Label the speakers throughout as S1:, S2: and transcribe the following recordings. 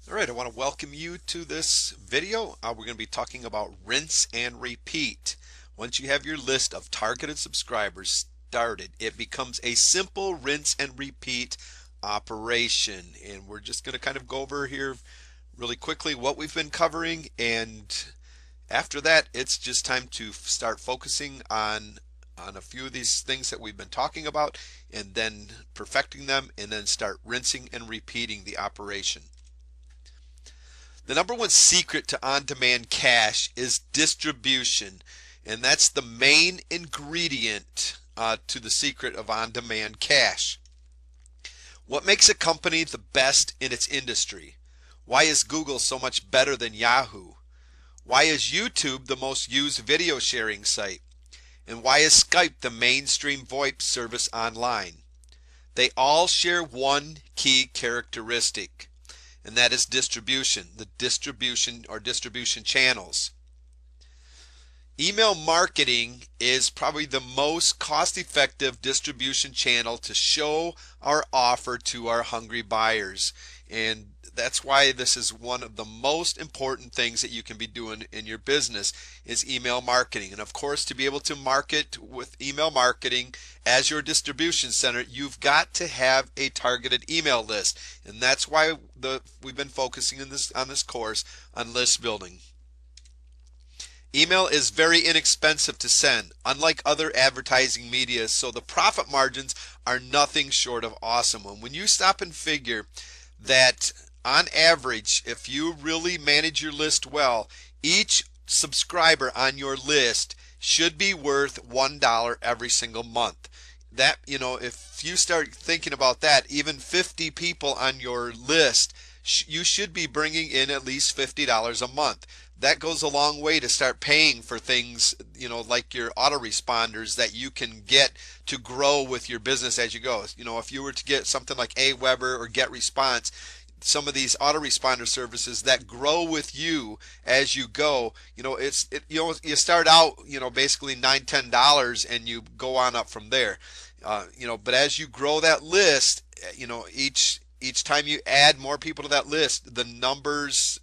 S1: Alright, I want to welcome you to this video. We're going to be talking about rinse and repeat. Once you have your list of targeted subscribers started, it becomes a simple rinse and repeat operation. And we're just going to kind of go over here really quickly what we've been covering, and after that it's just time to start focusing on a few of these things that we've been talking about, and then perfecting them, and then start rinsing and repeating the operation. The number one secret to on-demand cash is distribution, and that's the main ingredient to the secret of on-demand cash. What makes a company the best in its industry? Why is Google so much better than Yahoo? Why is YouTube the most used video sharing site? And why is Skype the mainstream VoIP service online? They all share one key characteristic, and that is distribution, the distribution or distribution channels. Email marketing is probably the most cost-effective distribution channel to show our offer to our hungry buyers, and that's why this is one of the most important things that you can be doing in your business is email marketing. And of course, to be able to market with email marketing as your distribution center, you've got to have a targeted email list, and that's why we've been focusing on this course on list building. Email is very inexpensive to send, unlike other advertising media, so the profit margins are nothing short of awesome. And when you stop and figure that on average, if you really manage your list well, each subscriber on your list should be worth $1 every single month. That, if you start thinking about that, even 50 people on your list, you should be bringing in at least $50 a month. That goes a long way to start paying for things, like your autoresponders that you can get to grow with your business as you go. If you were to get something like Aweber or GetResponse, some of these autoresponder services that grow with you as you go, you start out, basically $9–10, and you go on up from there. But as you grow that list, each time you add more people to that list, the numbers,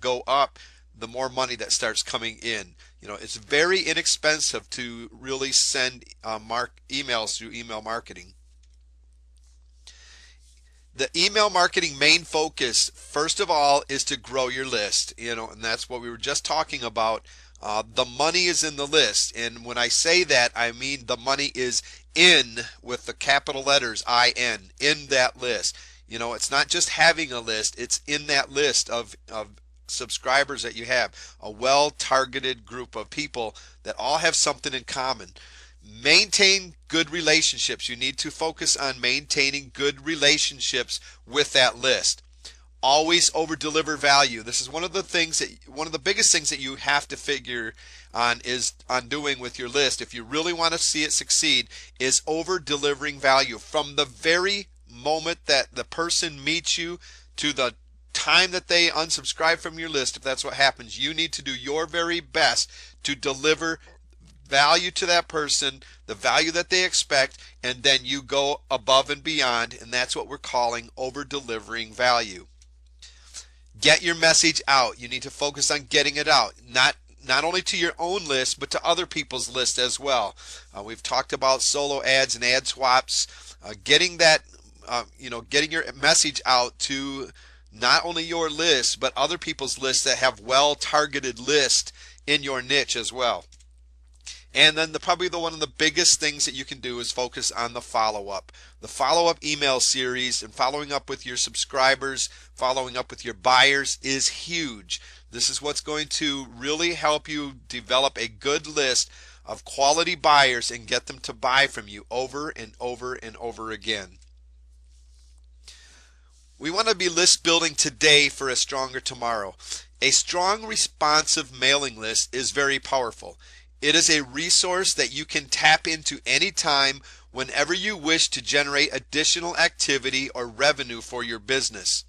S1: go up, the more money that starts coming in. It's very inexpensive to really send emails through email marketing. The email marketing main focus, first of all, is to grow your list, and that's what we were just talking about. The money is in the list, and when I say that, I mean the money is in, with the capital letters IN, in that list. It's not just having a list, it's in that list of subscribers that you have, a well-targeted group of people that all have something in common. Maintain good relationships. You need to focus on maintaining good relationships with that list. Always over deliver value. This is one of the biggest things that you have to figure on doing with your list, if you really want to see it succeed, is over delivering value from the very moment that the person meets you to the time that they unsubscribe from your list. If that's what happens, you need to do your very best to deliver value to that person, the value that they expect, and then you go above and beyond, and that's what we're calling over delivering value. Get your message out. You need to focus on getting it out, not only to your own list, but to other people's list as well. We've talked about solo ads and ad swaps. Getting your message out to not only your list, but other people's lists that have well-targeted lists in your niche as well. And then probably one of the biggest things that you can do is focus on the follow-up. The follow-up email series and following up with your subscribers, following up with your buyers is huge. This is what's going to really help you develop a good list of quality buyers and get them to buy from you over and over and over again. We want to be list building today for a stronger tomorrow. A strong, responsive mailing list is very powerful. It is a resource that you can tap into anytime, whenever you wish to generate additional activity or revenue for your business.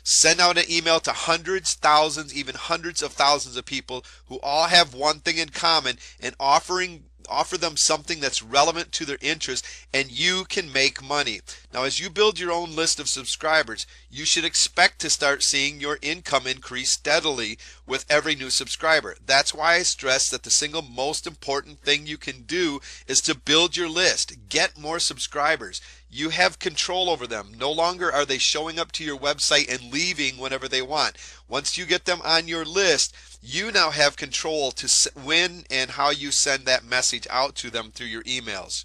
S1: Send out an email to hundreds, thousands, even hundreds of thousands of people who all have one thing in common, and offer them something that's relevant to their interest, and you can make money. Now, as you build your own list of subscribers, you should expect to start seeing your income increase steadily with every new subscriber. That's why I stress that the single most important thing you can do is to build your list. Get more subscribers. You have control over them. No longer are they showing up to your website and leaving whenever they want. Once you get them on your list, you now have control to when and how you send that message out to them through your emails.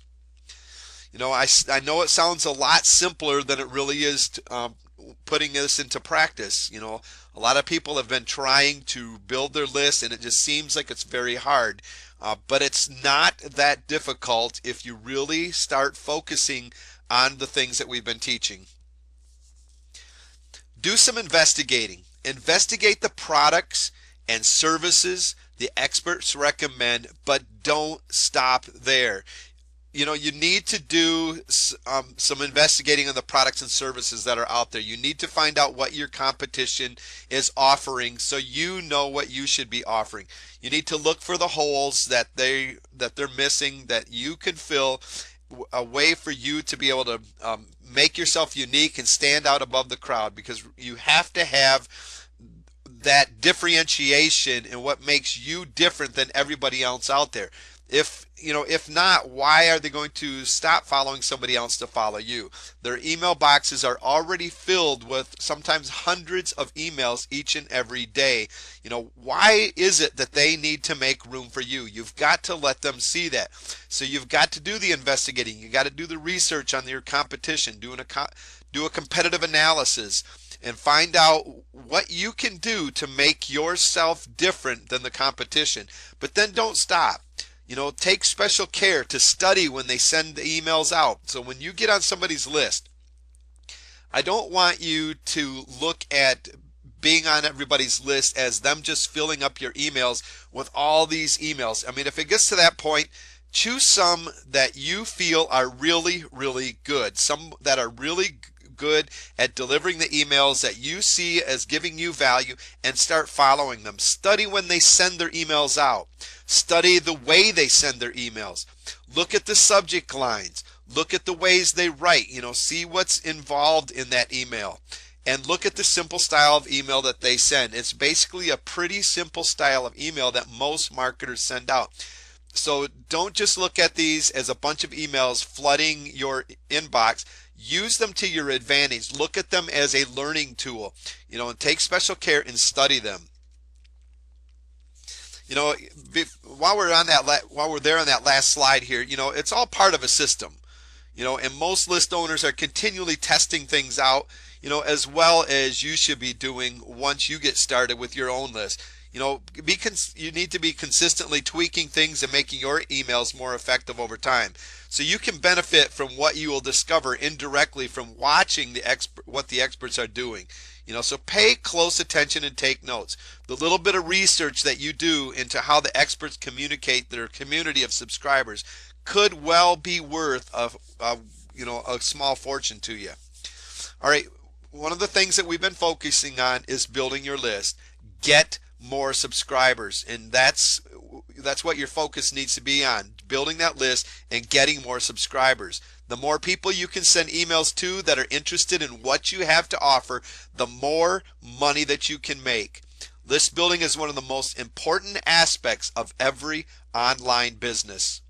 S1: You know, I know it sounds a lot simpler than it really is putting this into practice. You know, a lot of people have been trying to build their list and it just seems like it's very hard. But it's not that difficult if you really start focusing on the things that we've been teaching. Do some investigating. Investigate the products and services the experts recommend, but don't stop there. You know, you need to do some investigating on the products and services that are out there. You need to find out what your competition is offering so you know what you should be offering. You need to look for the holes that they're missing that you can fill, a way for you to be able to make yourself unique and stand out above the crowd, because you have to have that differentiation in what makes you different than everybody else out there. If not, why are they going to stop following somebody else to follow you? Their email boxes are already filled with sometimes hundreds of emails each and every day. You know, why is it that they need to make room for you? You've got to let them see that. So you've got to do the investigating. You got to do the research on your competition, do a competitive analysis, and find out what you can do to make yourself different than the competition. But then don't stop. You know, take special care to study when they send the emails out. So when you get on somebody's list, I don't want you to look at being on everybody's list as them just filling up your emails with all these emails. I mean, if it gets to that point, choose some that you feel are really, really good. Some that are really good at delivering the emails that you see as giving you value, and start following them. Study when they send their emails out. Study the way they send their emails. Look at the subject lines. Look at the ways they write. You know, see what's involved in that email. And look at the simple style of email that they send. It's basically a pretty simple style of email that most marketers send out. So don't just look at these as a bunch of emails flooding your inbox. Use them to your advantage. Look at them as a learning tool, you know, and take special care and study them. You know, while we're there on that last slide here, you know, it's all part of a system. You know, and most list owners are continually testing things out, you know, as well as you should be doing once you get started with your own list. You know, you need to be consistently tweaking things and making your emails more effective over time. So you can benefit from what you will discover indirectly from watching what the experts are doing. You know, so pay close attention and take notes. The little bit of research that you do into how the experts communicate their community of subscribers could well be worth a small fortune to you. All right, one of the things that we've been focusing on is building your list. Get more subscribers, and that's what your focus needs to be on, building that list and getting more subscribers. The more people you can send emails to that are interested in what you have to offer, the more money that you can make. List building is one of the most important aspects of every online business.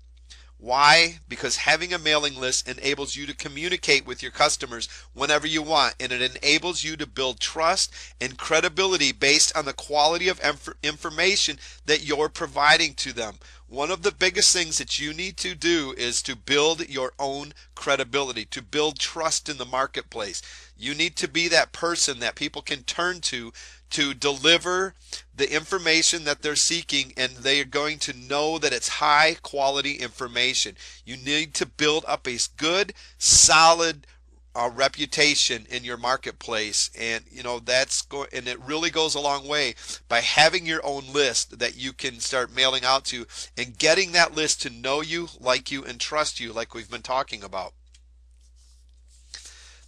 S1: Why? Because having a mailing list enables you to communicate with your customers whenever you want, and it enables you to build trust and credibility based on the quality of information that you're providing to them. One of the biggest things that you need to do is to build your own credibility, to build trust in the marketplace. You need to be that person that people can turn to deliver the information that they're seeking, and they are going to know that it's high quality information. You need to build up a good, solid reputation in your marketplace, and you know and it really goes a long way by having your own list that you can start mailing out to, and getting that list to know you, like you, and trust you, like we've been talking about.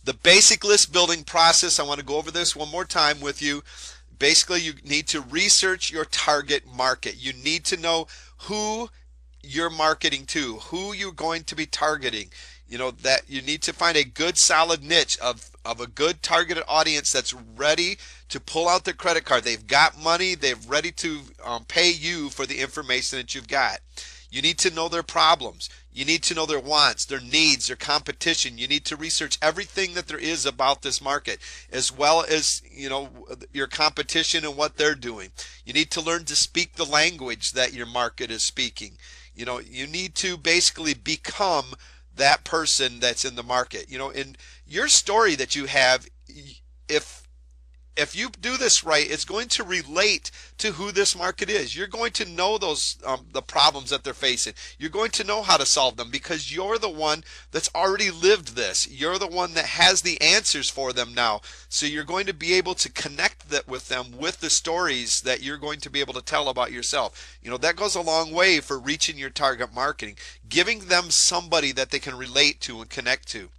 S1: The basic list building process, I want to go over this one more time with you. Basically, you need to research your target market. You need to know who you're marketing to, who you're going to be targeting. You know, that you need to find a good solid niche of a good targeted audience that's ready to pull out their credit card. They've got money, they're ready to pay you for the information that you've got. You need to know their problems. You need to know their wants, their needs, their competition. You need to research everything that there is about this market, as well as, you know, your competition and what they're doing. You need to learn to speak the language that your market is speaking. You know, you need to basically become that person that's in the market. You know, in your story that you have, if you do this right, it's going to relate to who this market is. You're going to know those the problems that they're facing. You're going to know how to solve them because you're the one that's already lived this. You're the one that has the answers for them now. So you're going to be able to connect that with them with the stories that you're going to be able to tell about yourself. You know, that goes a long way for reaching your target marketing, giving them somebody that they can relate to and connect to.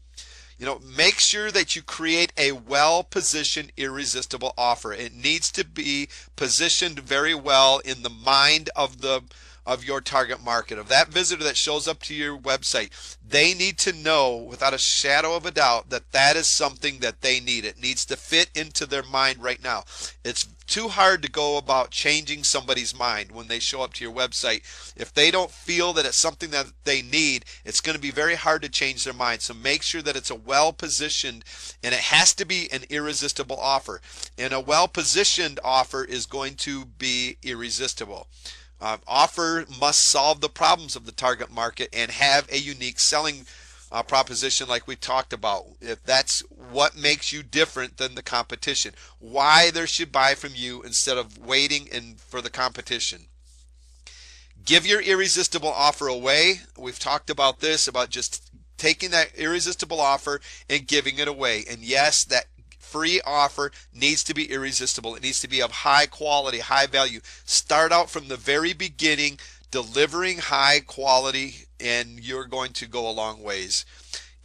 S1: You know, make sure that you create a well-positioned, irresistible offer. It needs to be positioned very well in the mind of your target market, of that visitor that shows up to your website. They need to know without a shadow of a doubt that that is something that they need. It needs to fit into their mind right now. It's too hard to go about changing somebody's mind when they show up to your website. If they don't feel that it's something that they need, it's going to be very hard to change their mind. So make sure that it's a well-positioned, and it has to be an irresistible offer. And a well-positioned offer is going to be irresistible. Offer must solve the problems of the target market and have a unique selling proposition like we talked about. If that's what makes you different than the competition, why they should buy from you instead of waiting for the competition. Give your irresistible offer away. We've talked about this, about just taking that irresistible offer and giving it away. And yes, that free offer needs to be irresistible. It needs to be of high quality, high value. Start out from the very beginning delivering high quality, and you're going to go a long ways.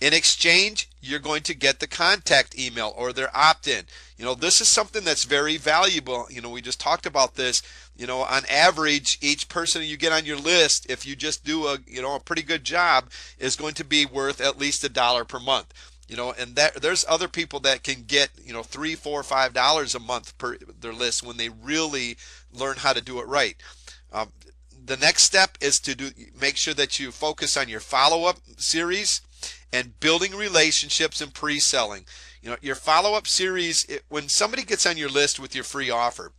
S1: In exchange, you're going to get the contact email or their opt-in. You know, this is something that's very valuable. You know, we just talked about this. You know, on average, each person you get on your list, if you just do a pretty good job, is going to be worth at least $1 per month. You know, and there's other people that can get, you know, $3, $4, $5 a month per their list when they really learn how to do it right. The next step is to make sure that you focus on your follow-up series and building relationships and pre-selling. You know, your follow-up series, when somebody gets on your list with your free offer,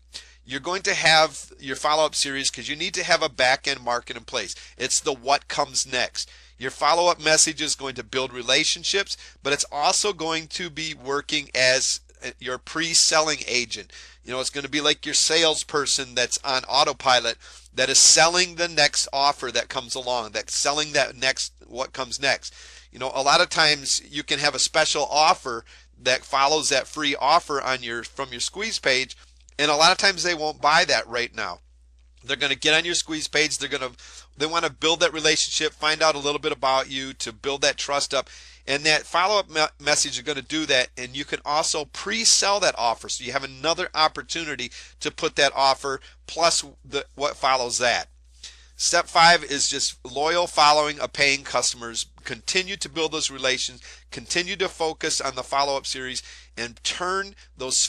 S1: you're going to have your follow-up series because you need to have a back-end market in place. It's the what comes next. Your follow-up message is going to build relationships, but it's also going to be working as your pre-selling agent. You know, it's going to be like your salesperson that's on autopilot that is selling the next offer that comes along, that's selling that next, what comes next. You know, a lot of times you can have a special offer that follows that free offer on from your squeeze page, and a lot of times they won't buy that right now. They're going to get on your squeeze page. They want to build that relationship, find out a little bit about you to build that trust up. And that follow-up message is going to do that. And you can also pre-sell that offer. So you have another opportunity to put that offer plus what follows that. Step 5 is just loyal following of paying customers. Continue to build those relations. Continue to focus on the follow-up series and turn those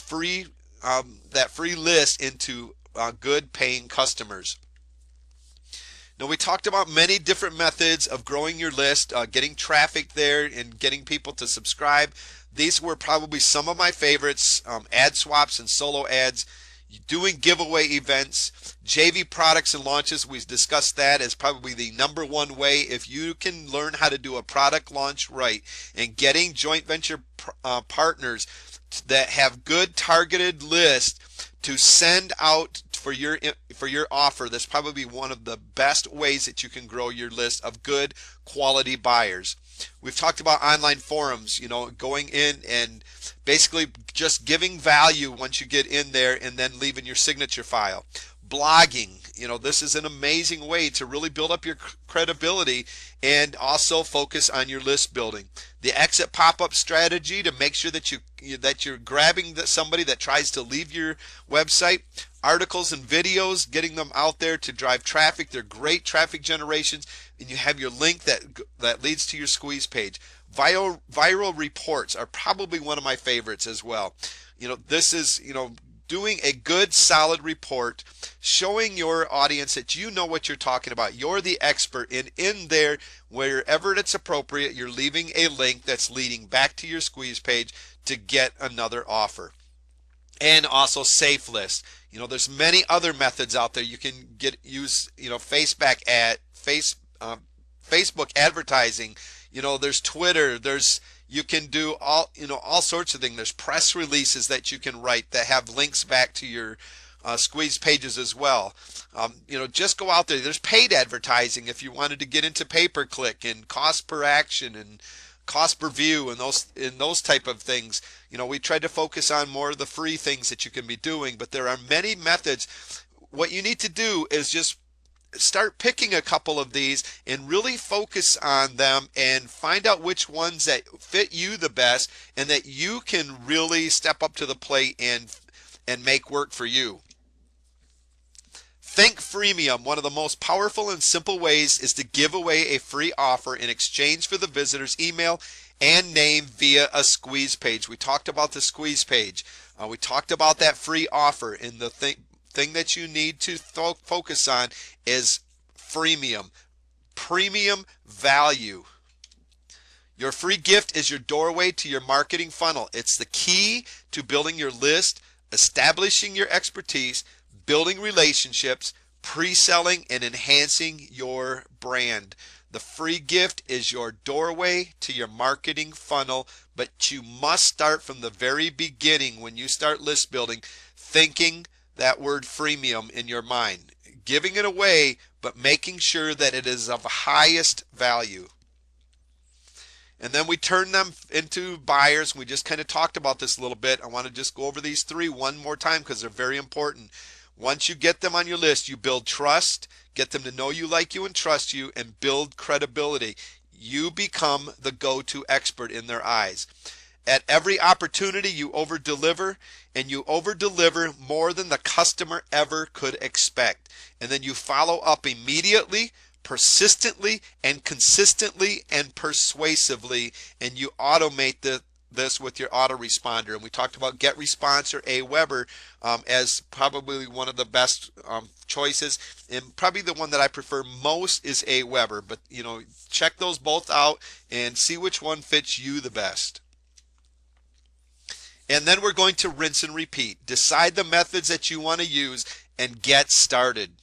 S1: that free list into good paying customers. Now, we talked about many different methods of growing your list, getting traffic there and getting people to subscribe. These were probably some of my favorites. Ad swaps and solo ads, doing giveaway events, JV products and launches. We discussed that as probably the #1 way. If you can learn how to do a product launch right and getting joint venture partners that have good targeted lists to send out for your offer, that's probably one of the best ways that you can grow your list of good quality buyers. We've talked about online forums, you know, going in and basically just giving value once you get in there and then leaving your signature file. Blogging, this is an amazing way to really build up your credibility and also focus on your list building. The exit pop-up strategy to make sure that you're grabbing somebody that tries to leave your website. Articles and videos, getting them out there to drive traffic. They're great traffic generations, and you have your link that leads to your squeeze page. Viral reports are probably one of my favorites as well. This is, doing a good solid report, showing your audience that you know what you're talking about. You're the expert, and in there, wherever it's appropriate, you're leaving a link that's leading back to your squeeze page to get another offer. And also safe list. There's many other methods out there. You can use Facebook advertising. There's Twitter. You can do all sorts of things. There's press releases that you can write that have links back to your squeeze pages as well. Just go out there. There's paid advertising if you wanted to get into pay-per-click and cost per action and cost per view and those type of things. We tried to focus on more of the free things that you can be doing, but there are many methods. What you need to do is just start picking a couple of these and really focus on them and find out which ones that fit you the best and that you can really step up to the plate and make work for you. Think freemium. One of the most powerful and simple ways is to give away a free offer in exchange for the visitor's email and name via a squeeze page. We talked about the squeeze page. We talked about that free offer, and the thing that you need to focus on is freemium, premium value. Your free gift is your doorway to your marketing funnel. It's the key to building your list, establishing your expertise, building relationships, pre-selling, and enhancing your brand. The free gift is your doorway to your marketing funnel, but you must start from the very beginning when you start list building, thinking that word freemium in your mind, giving it away, but making sure that it is of highest value. And then we turn them into buyers. We just kind of talked about this a little bit. I want to just go over these three one more time because they're very important. Once you get them on your list, you build trust, get them to know you, like you, and trust you, and build credibility. You become the go-to expert in their eyes. At every opportunity, you over-deliver, and you over-deliver more than the customer ever could expect. And then you follow up immediately, persistently, and consistently, and persuasively, and you automate this with your autoresponder. And we talked about GetResponse or Aweber as probably one of the best choices, and probably the one that I prefer most is Aweber. But check those both out and see which one fits you the best. And then we're going to rinse and repeat. Decide the methods that you want to use and get started.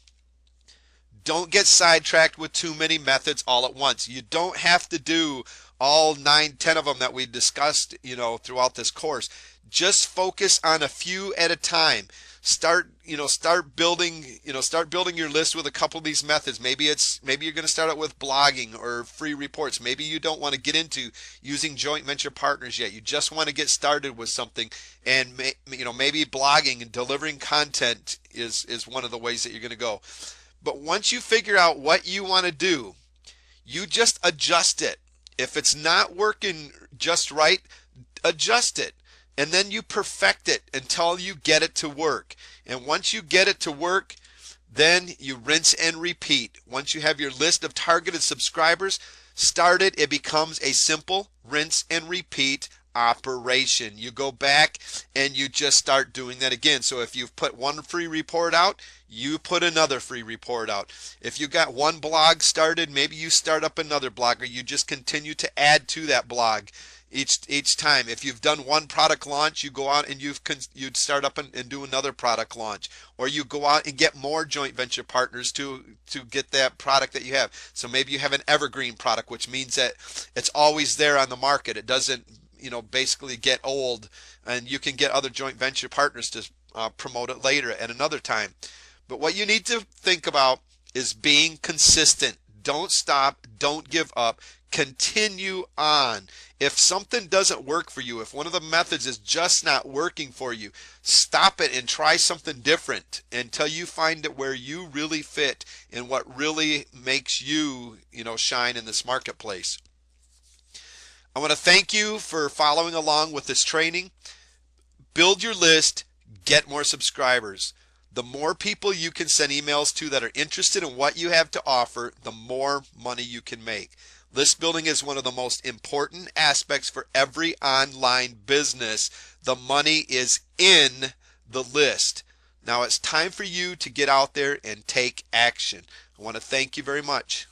S1: Don't get sidetracked with too many methods all at once. You don't have to do all 9, 10 of them that we discussed, throughout this course. Just focus on a few at a time. Start building your list with a couple of these methods. Maybe you're going to start out with blogging or free reports. Maybe you don't want to get into using joint venture partners yet. You just want to get started with something, and maybe blogging and delivering content is one of the ways that you're going to go. But once you figure out what you want to do, you just adjust it. If it's not working just right, adjust it. And then you perfect it until you get it to work. And once you get it to work, then you rinse and repeat. Once you have your list of targeted subscribers started, it becomes a simple rinse and repeat operation. You go back and you just start doing that again. So if you've put one free report out, you put another free report out. If you got one blog started, maybe you start up another blog, or you just continue to add to that blog each time. If you've done one product launch, you go out and you'd start up and do another product launch, or you go out and get more joint venture partners to get that product that you have. So maybe you have an evergreen product, which means that it's always there on the market. It doesn't basically get old, and you can get other joint venture partners to promote it later at another time. But what you need to think about is being consistent. Don't stop. Don't give up. Continue on. If something doesn't work for you, if one of the methods is just not working for you, stop it and try something different until you find it where you really fit and what really makes you, shine in this marketplace. I want to thank you for following along with this training. Build your list, get more subscribers. The more people you can send emails to that are interested in what you have to offer, the more money you can make. List building is one of the most important aspects for every online business. The money is in the list. Now it's time for you to get out there and take action. I want to thank you very much.